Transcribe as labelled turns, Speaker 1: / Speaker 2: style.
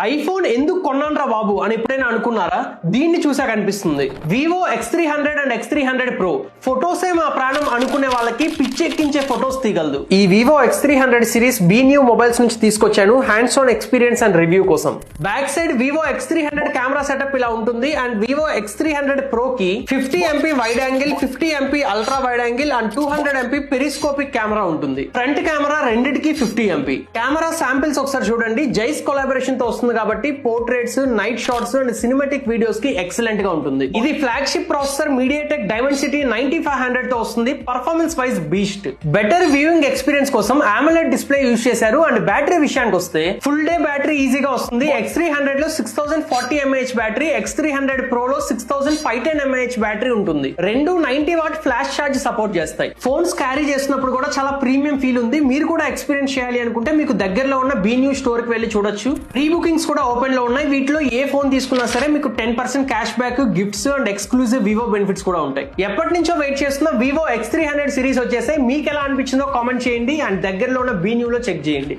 Speaker 1: IPhone ఎందుకు కొన్నాన్రా బాబు అని ఎప్పుడైనా అనుకున్నారా? దీన్ని చూసాక అనిపిస్తుంది. Vivo X300 and X300 Pro ఫొటోసే మా ప్రాణం అనుకునే వాళ్ళకి పిచ్చెక్కించే ఫొటోస్ తీయగలదు. ఈ Vivo X300 series B new mobiles నుంచి తీసుకొచ్చాను hands on experience and review కోసం. Back side Vivo X300 camera setup ఇలా ఉంటుంది అండ్ వివో X300 Pro కి 50 MP wide angle, 50 MP ultra wide angle and 200 MP periscopic camera ఉంటుంది. Front camera రెండిటికి 50 MP. Camera samples ఒకసారి చూడండి. జైస్ collaboration తో కాబట్టి portraits, night shots and cinematic videos కి ఎక్సలెంట్ గా ఉంటుంది. ఇది ఫ్లాగ్షిప్ ప్రాసెసర్ MediaTek Dimensity 9500 తో వస్తుంది. Performance wise beast. Better viewing experience కోసం AMOLED డిస్ప్లే యూజ్ చేశారు అండ్ బ్యాటరీ విషయానికి వస్తే ఫుల్ డే బ్యాటరీ ఈజీగా వస్తుంది. X300 లో 6040 mAh బ్యాటరీ, X300 Pro లో 6510 mAh బ్యాటరీ ఉంటుంది. రెండు 90 వాట్ ఫ్లాష్ ఛార్జ్ సపోర్ట్ చేస్తాయి. ఫోన్స్ క్యారీ చేసినప్పుడు కూడా చాలా ప్రీమియం ఫీల్ ఉంది. మీరు కూడా ఎక్స్పీరియన్స్ చేయాలి అనుకుంటే మీకు దగ్గరలో ఉన్న బీ న్యూ స్టోర్ కి వెళ్ళి చూడొచ్చు. ప్రీ బుకింగ్ కూడా ఓపెన్ లో ఉన్నాయి. వీటిలో ఏ ఫోన్ తీసుకున్నా సరే మీకు 10% cash back, gifts and exclusive Vivo benefits కూడా ఉంటాయి. ఎప్పటి నుంచో వెయిట్ చేస్తున్న వివో X300 సిరీస్ వచ్చేసి మీకు ఎలా అనిపించిందో కామెంట్ చేయండి అండ్ దగ్గరలో ఉన్న బీ న్యూ లో చెక్ చేయండి.